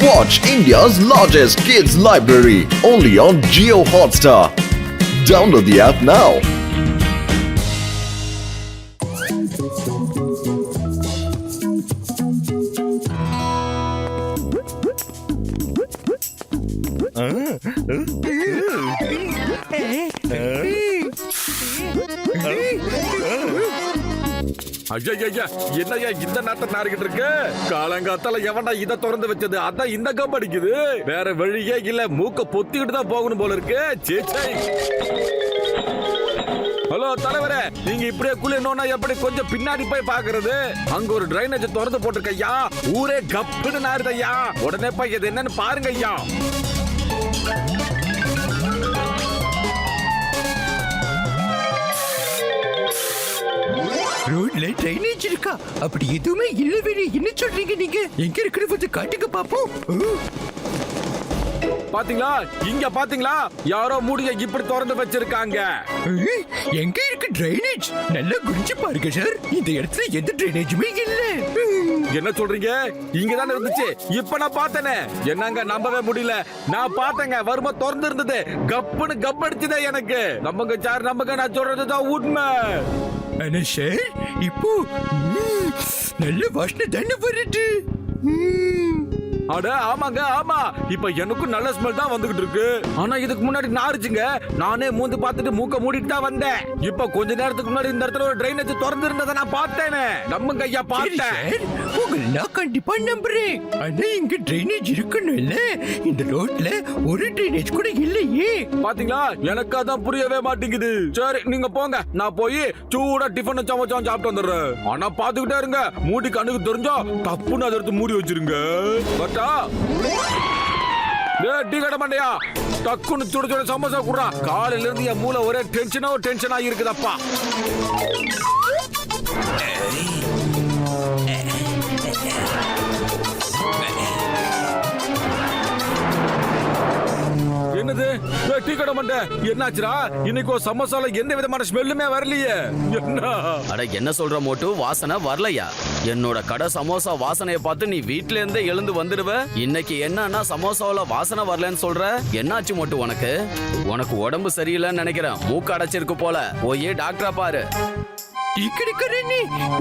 Watch India's largest kids library only on Jio Hotstar. Download the app now. ஐயா என்னையா இந்த நாட்டை நாரிக்கிட்டு இருக்கு? காலங்காத்தால எவன்டா இதை திறந்து வச்சது? அதான் இந்த கப் அடிக்குது. வேற வழியே இல்ல, மூக்க பொத்திக்கிட்டு தான் போகணும் போல இருக்கு. சேச்சை. ஹலோ தலைவரே, நீங்க இப்படியே குளியணும்னா எப்படி? கொஞ்சம் பின்னாடி போய் பாக்குறது. அங்க ஒரு டிரைனேஜ் திறந்து போட்டிருக்கையா, ஊரே கப்புன்னு நாருதையா. உடனே போய் இது என்னன்னு பாருங்க ஐயா. ரோட்ல ட்ரைனேஜ் இருக்கா? அப்படி எதுவுமே இல்லவே என்ன சொல்றீங்க நீங்க? எங்க இருக்குன்னு கொஞ்சம் காட்டுங்க பாப்போம். பாத்தீங்களா, இங்க பாத்தீங்களா, யாரோ மூடிய இப்படி திறந்து வச்சிருக்காங்க. எங்க இருக்கு ட்ரைனேஜ்? நல்லா குடிச்சு பாருங்க சார். இந்த இடத்துல எந்த ட்ரைனேஜுமே இல்ல. என்ன சொல்றீங்க? இங்க தானே இருந்துச்சு. இப்ப நான் பார்த்தேனே. என்னங்க நம்பவே முடியல. நான் பார்த்தேங்க, வருமா திறந்து இருந்தது. கப்புன்னு கப் அடிச்சுதே எனக்கு. நம்பங்க சார், நம்பங்க, நான் சொல்றதுதான் உண்மை. ஆனா சார், இப்போ நல்ல வாசனை தானே வருது. அட ஆமாங்க, ஆமா. இப்ப எனக்கும் நல்ல ஸ்மெல் தான் வந்துகிட்டு இருக்கு. ஆனா இதுக்கு முன்னாடி நாரிச்சுங்க. நானே மூந்து பார்த்துட்டு மூக்க மூடிட்டு தான் வந்தேன். இப்ப கொஞ்ச நேரத்துக்கு முன்னாடி இந்த இடத்துல ஒரு டிரைனேஜ் திறந்து இருந்ததை நான் பார்த்தேனே. நம்புங்க ஐயா, பார்த்தேன். உங்களை நான் கண்டிப்பா நம்புறேன். ஆனா இங்க டிரைனேஜ் இருக்கணும்ல. இந்த ரோட்ல ஒரு டிரைனேஜ் கூட இல்லையே. பாத்தீங்களா, எனக்கு அதான் புரியவே மாட்டேங்குது. சரி நீங்க போங்க, நான் போய் சூடா டிஃபன் சமைச்சா சாப்பிட்டு வந்துடுறேன். ஆனா பாத்துக்கிட்டே இருங்க, மூடி கண்ணுக்கு தெரிஞ்சா தப்புன்னு அதை எடுத்து மூடி வச்சிருங்க. டீ கடை மண்டையா, டக்குன்னு சுட சுட சமோசா குடுறா. காலையில இருந்து என் மூளை ஒரே டென்ஷனா இருக்குதப்பா. என்னது டீ கடை மண்டை, என்னாச்சுடா? இன்னைக்கு ஒரு சமோசால எந்த விதமான ஸ்மெல்லுமே வரலையே. என்ன அட என்ன சொல்ற மோட்டு? வாசனை வரலையா? என்னோட கடை சமோசா வாசனையை பார்த்து நீ வீட்ல இருந்தே எழுந்து வந்துடுவ. இன்னைக்கு என்னன்னா சமோசாவில வாசனை வரலன்னு சொல்ற? என்னாச்சு மோட்டு உனக்கு? உனக்கு உடம்பு சரியில்லைன்னு நினைக்கிறேன். மூக்கு அடைச்சிருக்கு போல. போய் டாக்டரா பாரு.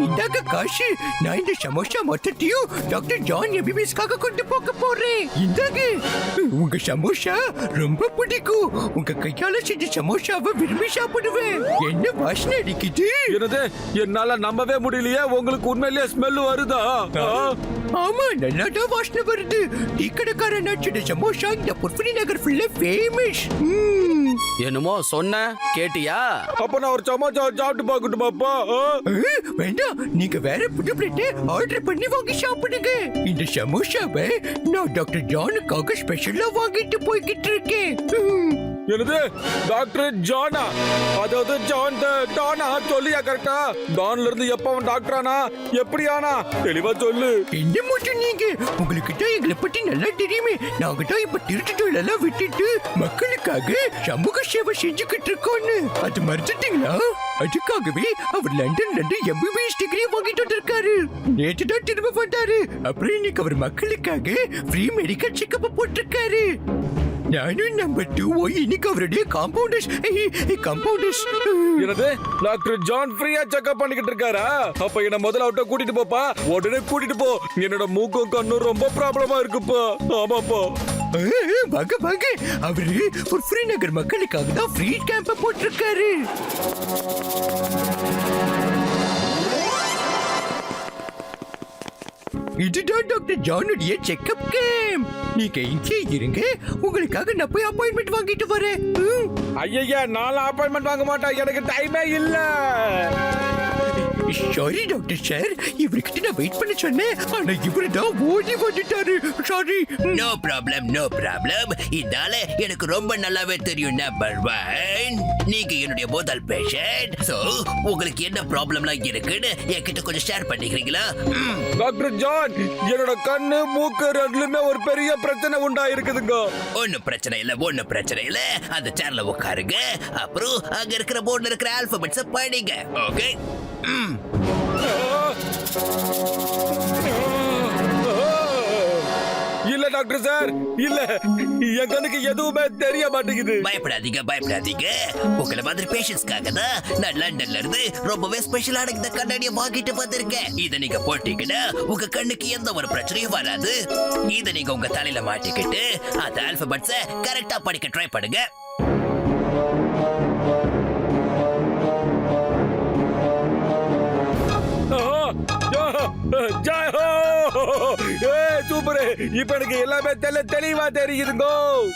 இந்தாங்க காசு. நான் இந்த சமோசா மொத்தத்தையும் டாக்டர் ஜான் எம்பிபிஎஸ்காக கொண்டு போக போறேன். இந்தாங்க. உங்க சமோசா ரொம்ப பிடிக்கும். உங்க கையால செஞ்ச சமோசாவை விரும்பி சாப்பிடுவேன். என்ன வாசனை அடிக்குது? என்னது? என்னால நம்பவே முடியலையே. உங்களுக்கு உண்மையிலேயே ஸ்மெல் வருதா? ஆமா, நல்லாதான் வாசனை வருது. டீ கடைக்காரன் செஞ்ச சமோசா இந்த புர்ஃபனி நகர் ஃபுல்லா ஃபேமஸ். என்னமோ சொன்ன கேட்டியா? அப்ப நான் ஒரு சமோசா சாப்பிட்டு பாக்கட்டுமாப்பா? வேண்டாம், நீங்க வேற புது பிளேட் ஆர்டர் பண்ணி வாங்கி சாப்பிடுங்க. இந்த சமோசாவை நான் டாக்டர் ஜானுக்காக ஸ்பெஷலா வாங்கிட்டு போய்கிட்டு இருக்கேன். என்னது? டாக்டர் ஜானா? அதாவது ஜான் டானா? சொல்லியா கரெக்டா? டான்ல இருந்து எப்ப அவன் டாக்டர் ஆனா? எப்படி ஆனா? தெளிவா சொல்லு. என்ன மட்டும் நீங்க? உங்களுக்கு தான் எங்களை பத்தி நல்லா தெரியுமே. நாங்க தான் இப்ப திருட்டுகள் எல்லாம் விட்டுட்டு மக்களுக்காக சமூக சேவை செஞ்சுக்கிட்டு இருக்கோம்னு. அது மறந்துட்டீங்களா? அதுக்காகவே அவர் லண்டன்ல இருந்து எம்பிபிஎஸ் டிகிரி வாங்கிட்டு வந்திருக்காரு. நேற்று தான் திரும்ப வந்தாரு. அப்புறம் இன்னைக்கு அவர் மக்களுக்காக ஃப்ரீ மெடிக்கல் செக்கப் போட்டிருக்காரு. நானும் நம்பர் 2 இன்னைக்கு அவருடைய காம்பவுண்டர்ஸ். என்னது? டாக்டர் ஜான் ஃப்ரீயா செக்அப் பண்ணிக்கிட்டு இருக்காரா? அப்ப என்ன முதல்ல அவட்ட கூட்டிட்டு போப்பா. உடனே கூட்டிட்டு போ. என்னோட மூக்கும் கண்ணும் ரொம்ப ப்ராப்ளமா இருக்குப்பா. ஆமாப்பா. வாங்க. அவரு ஒரு ஃப்ரீ நகர் மக்களுக்காக தான் ஃப்ரீ கேம்ப் போட்டிருக்காரு. இதுதான் டாக்டர் ஜானுடைய செக்அப் கேம்ப். நீங்க இங்கே இருங்க, உங்களுக்காக நான் போய் அப்பாயின்மெண்ட் வாங்கிட்டு வரேன். ஐயா, நான் அப்பாயின்மெண்ட் வாங்க மாட்டேன். எனக்கு டைமே இல்ல. சாரி டாக்டர் சார், இவர்கிட்ட நான் வெயிட் பண்ண சொன்னேன். ஆனா இவரு தான் ஓடி வந்துட்டாரு. சாரி. No problem. இதால எனக்கு ரொம்ப நல்லாவே தெரியும். நம்பர் 1, நீங்க என்னுடைய முதல் பேஷண்ட். சோ உங்களுக்கு என்ன ப்ராப்ளம்லாம் இருக்குன்னு என்கிட்ட கொஞ்சம் ஷேர் பண்ணிக்கிறீங்களா? டாக்டர் ஜான், என்னோட கண்ணு மூக்கு ரெண்டுலயுமே ஒரு பெரிய பிரச்சனை உண்டா இருக்குதுங்க. ஒன்னும் பிரச்சனை இல்ல. அந்த சேர்ல உட்காருங்க. அப்புறம் அங்க இருக்கிற போர்டுல இருக்கிற ஆல்பபெட்ஸை படிங்க. ஓகே? இல்ல டாக்டர் சார், இல்ல என் கண்ணுக்கு எதுவுமே தெரிய மாட்டேங்குது. பயப்படாதீங்க பயப்படாதீங்க. உங்களை மாதிரி பேஷண்ட்ஸ்க்காக தான் நான் லண்டன்ல இருந்து ரொம்பவே ஸ்பெஷலான இந்த கண்ணாடியை வாங்கிட்டு வந்திருக்கேன். இதை நீங்க போட்டீங்கன்னா உங்க கண்ணுக்கு எந்த ஒரு பிரச்சனையும் வராது. இதை நீங்க உங்க தலையில மாட்டிக்கிட்டு அந்த ஆல்பபெட்ஸை கரெக்டா படிக்க ட்ரை பண்ணுங்க. ஜெய் ஹோ! ஏய் சூப்பர்! இப்ப எனக்கு எல்லாமே தெளிவா தெரியுதுங்கோ.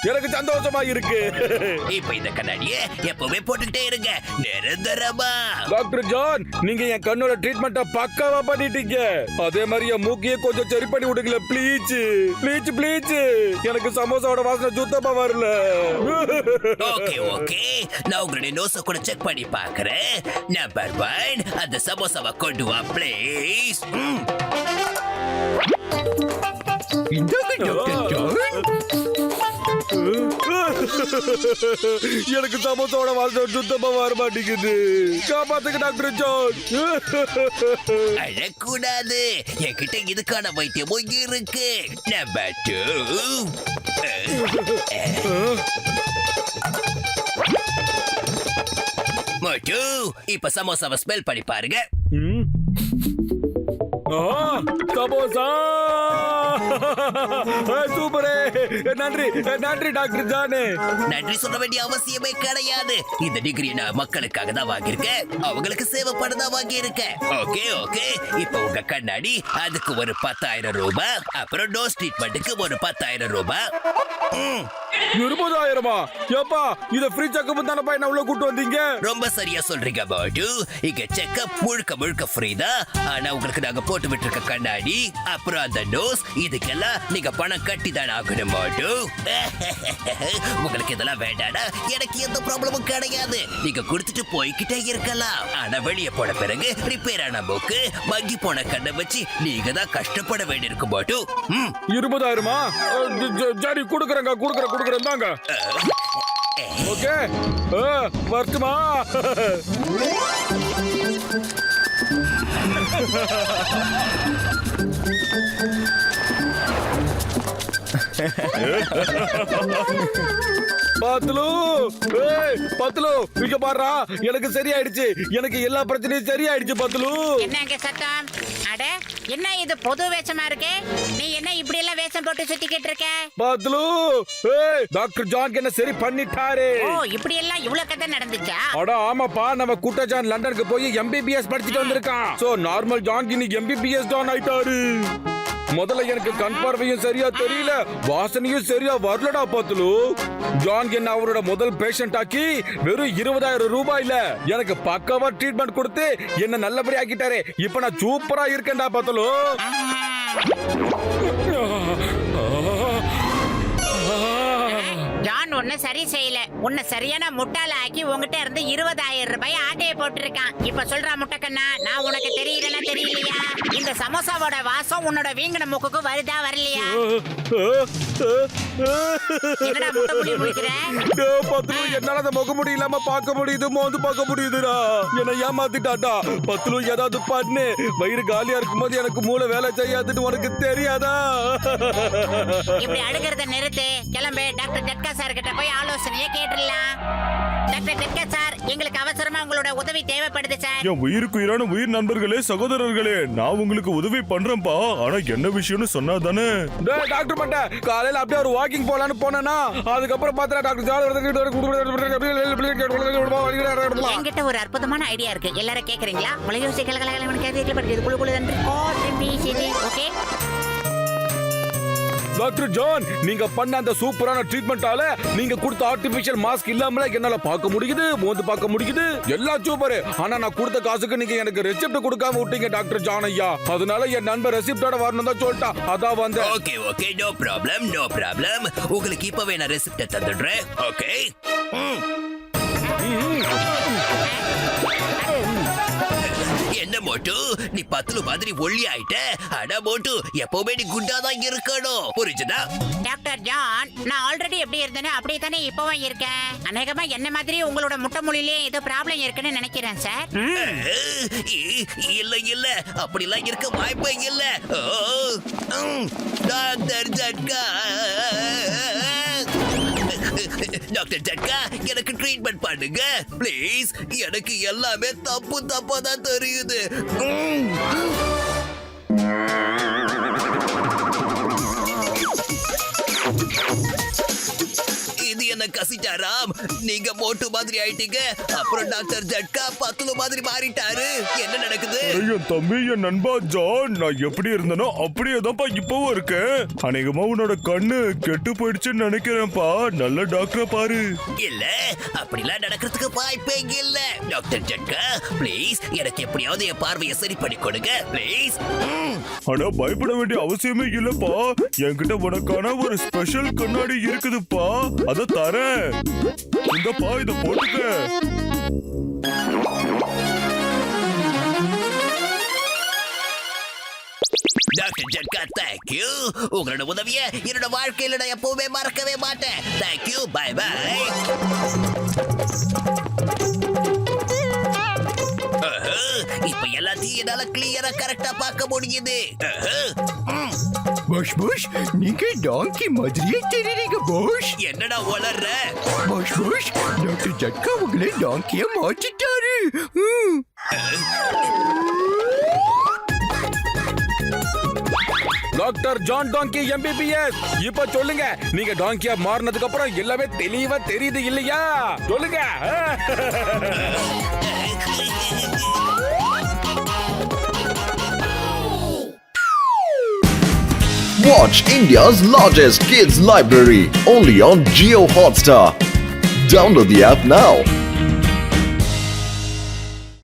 எனக்கு சந்தோஷமா இருக்கு. இப்ப இந்த கண்ணாடியை எப்பவுமே போட்டுக்கிட்டே இருங்க நிரந்தரமா. டாக்டர் ஜான், நீங்க என் கண்ணோட ட்ரீட்மெண்ட்ட பக்காவா பண்ணிட்டீங்க. அதே மாதிரி என் மூக்கையே கொஞ்சம் சரி பண்ணி விடுங்களேன் ப்ளீஸ். Please please. எனக்கு சமோசாவோட வாசனை சுத்தமா வரல. ஓகே ஓகே, நான் உங்களுடைய நோஸ கூட செக் பண்ணி பார்க்கறேன். நம்பர் 1, அந்த சமோசாவை கொண்டு வா ப்ளீஸ். இந்தாங்க டாக்டர் ஜான். எனக்கு சமோசாவோட வாசனை சுத்தமா வர மாட்டேங்குது. காப்பாத்துங்க டாக்டர் ஜான். அழக்கூடாது, என்கிட்ட இதுக்கான வைத்தியமும் இருக்கு. நம்பர் 2, மோட்டு, இப்ப சமோசாவை ஸ்மெல் பண்ணி பாருங்க. சமோசா சூப்பர்! நன்றி நன்றி டாக்டர் ஜான். நன்றி சொல்ல வேண்டிய அவசியமே கிடையாது. இந்த டிகிரி நான் மக்களுக்காக தான் வாங்கியிருக்கேன், அவங்களுக்கு சேவை பண்ண தான் வாங்கியிருக்கேன். ஓகே ஓகே, இப்போ உங்க கண்ணாடி அதுக்கு ஒரு 10,000 ரூபாய், அப்புறம் டோஸ் ட்ரீட்மெண்ட்டுக்கு ஒரு 10,000 ரூபாய். 20,000? ஏப்பா, இத ஃப்ரீ செக்கப் தானப்பா என்ன உள்ள கூட்டு வந்தீங்க? ரொம்ப சரியா சொல்றீங்க பாட்டு. இங்க செக்கப் முழுக்க முழுக்க ஃப்ரீ தான். ஆனா உங்களுக்கு நாங்க போட்டு விட்டுருக்க கண்ணாடி அப்புறம் அந்த டோஸ் இதுக்கெல்லாம் நீங்க பணம் கட்டி தான் ஆகணும் பாட்டு. உங்களுக்கு இதெல்லாம் வேண்டாடா, எனக்கு எந்த ப்ராப்ளமும் கிடையாது. நீங்க கொடுத்துட்டு போய்கிட்டே இருக்கலாம். ஆனா வெளியே போன பிறகு ரிப்பேர் ஆன போக்கு மங்கி போன கண்ணை வச்சு நீங்க தான் கஷ்டப்பட வேண்டியிருக்கும் பாட்டு. 20,000? சரி, குடுக்குறேன் தாங்க. ஓகே, வரட்டுமா? பத்லு, ஏய் பத்லு, இங்க பாருடா, எனக்கு சரியாயிடுச்சு. எனக்கு எல்லா பிரச்சனையும் சரியாயிடுச்சு பத்லு. என்னங்க சத்தம்? அட, என்ன இது புது வேஷமா இருக்கு? நீ என்ன இப்படி எல்லாம் வேஷம் போட்டு சுத்திக்கிட்டு இருக்க? பத்லு, ஏய் டாக்டர் ஜான் என்ன சரி பண்ணிட்டாரு. ஓ, இப்படி எல்லாம் இவ்வளவு கதை நடந்துச்சா? அட ஆமாப்பா, நம்ம குட்ட ஜான் லண்டனுக்கு போய் எம்பிபிஎஸ் படிச்சுட்டு வந்திருக்கான். சோ நார்மல் ஜான் இன்னைக்கு எம்பிபிஎஸ் ஜான் ஆயிட்டாரு. முதல்ல எனக்கு கண் பார்வையும் சரியா தெரியல, வாசனையும் சரியா வரலடா பத்லு. ஜான் என்ன அவரோட முதல் பேஷண்ட் ஆக்கி வெறும் 20,000 ரூபாயில எனக்கு பக்காவா ட்ரீட்மெண்ட் கொடுத்து என்ன நல்லபடி ஆக்கிட்டாரு. இப்ப நான் சூப்பரா இருக்கேன்டா பத்லு. ஜான் உன்னை சரி செய்யல, உன்னை சரியான முட்டாள ஆக்கி உங்ககிட்ட இருந்து 20,000 ரூபாய் ஆட்டையை போட்டிருக்கான். இப்ப சொல்றா முட்டைக்கண்ணா, நான் உனக்கு தெரியலன்னா தெரியலையா? இந்த சமோசாவோட வாசம் உன்னோட வீங்கின மூக்குக்கு வருதா வரலையா? என்னடா முட்டை முடி முடிக்கிற? பத்லு, என்னால அந்த முக முடியலாம பார்க்க முடியுது, மோந்து பார்க்க முடியுதுடா. என்ன ஏமாத்திட்டாடா பத்லு. ஏதாவது பண்ணு, வயிறு காலியா இருக்கும்போது எனக்கு மூளை வேலை செய்யாதுன்னு உனக்கு தெரியாதா? இப்படி அழுகிறத நிறுத்து, கிளம்பு. டாக்டர் ஜட்கா சார் கிட்ட போய் ஆலோசனையை கேட்டுடலாம். டாக்டர் ஜட்கா சார், எங்களுக்கு அவசரமா உங்களோட உதவி தேவைப்படுது சார். என் உயிருக்கு உயிரான உயிர் நண்பர்களே, சகோதரர்களே, நான் உங்களுக்கு உதவி பண்றேன்ப்பா. ஆனா என்ன விஷயம்னு சொன்னா தானே. டாக்டர் பண்ண காலையில அப்படியே ஒரு வாக்கிங் போலான்னு போனா, அதுக்கப்புறம் பார்த்தா டாக்டர் என்கிட்ட ஒரு அற்புதமான ஐடியா இருக்கு, எல்லாரும் கேக்குறீங்களா? உலயோசி ஓகே டாக்டர் ஜான், நீங்க பண்ண அந்த சூப்பரான ட்ரீட்மெண்டால நீங்க கொடுத்த ஆர்டிபிஷியல் மாஸ்க் இல்லாமல என்னால பார்க்க முடியுது, மோந்து பார்க்க முடியுது, எல்லாம் சூப்பர். ஆனா நான் கொடுத்த காசுக்கு நீங்க எனக்கு ரெசிப்ட் கொடுக்காம விட்டீங்க டாக்டர் ஜான் ஐயா. அதனால என் நண்பர் ரெசிப்டோட வரணும் தான் சொல்லிட்டா, அதான் வந்தேன். Okay okay, no problem no problem. உங்களுக்கு இப்பவே நான் ரெசிப்ட் தந்துடுறேன். ஓகே, என்ன மோட்டு நீ பத்துல மாதிரி ஒல்லி ஆயிட்ட. அட மோட்டு எப்பவுமே நீ குண்டாதான் இருக்கணும், புரிஞ்சுதா? டாக்டர் ஜான், நான் ஆல்ரெடி எப்படி இருந்தேனோ அப்படியே தானே இப்பவும் இருக்கேன். அநேகமா என்ன மாதிரி உங்களோட முட்டை மொழியிலே ஏதோ ப்ராப்ளம் இருக்குன்னு நினைக்கிறேன் சார். இல்ல இல்ல அப்படிலாம் இருக்க வாய்ப்பே இல்ல. டாக்டர் ஜட்கா, டாக்டர் ஜட்கா, எனக்கு ட்ரீட்மெண்ட் பண்ணுங்க ப்ளீஸ். எனக்கு எல்லாமே தப்பா தான் தெரியுது. இது என்ன கசிட்டாராம், நீங்க மோட்டு மாதிரி ஆயிட்டீங்க. அப்புறம் டாக்டர் ஜட்கா பத்துல மாதிரி மாறிட்டாரு. என்ன நடக்குது? என் தம்பி, என் நண்பா ஜான், நான் எப்படி இருந்தனோ அப்படியே தான்ப்பா இப்பவும் இருக்கேன். அநேகமா உன்னோட கண்ணு கெட்டு போயிடுச்சுன்னு நினைக்கிறேன்ப்பா. நல்ல டாக்டரை பாரு. இல்ல, அப்படிலாம் நடக்கிறதுக்கு வாய்ப்பே இல்ல. டாக்டர் ஜட்கா ப்ளீஸ் எனக்கு எப்படியாவது என் பார்வையை சரி பண்ணி கொடுங்க ப்ளீஸ். ஆனா பயப்பட வேண்டிய அவசியமே இல்லப்பா. என்கிட்ட உனக்கான ஒரு ஸ்பெஷல் கண்ணாடி இருக்குதுப்பா. அத தரேன். இந்தப்பா, இத போட்டுக்க. டாக்டர் ஜட்கா, தேங்க்யூ. உங்களோட உதவியை என்னோட வாழ்க்கையில நான் எப்பவுமே மறக்கவே மாட்டேன். Thank you, bye bye. இப்ப எல்லாத்தையும் என்னால கிளியரா கரெக்டா பார்க்க முடியுது. பாஷ் பாஷ், நீங்க டாங்கி மாதிரியே தெரியுறீங்க பாஷ். என்னடா வளர்ற? பாஷ் பாஷ், டாக்டர் ஜட்கா உங்களை டாங்கியா மாத்திட்டாரு. டாக்டர் ஜான் டாங்கி MBBS, இப்ப சொல்லுங்க, நீங்க டாங்கியா மாறினதுக்கு அப்புறம் எல்லாமே தெளிவா தெரியுது இல்லையா? சொல்லுங்க. Watch India's largest kids library only on Jio Hotstar. Download the app now.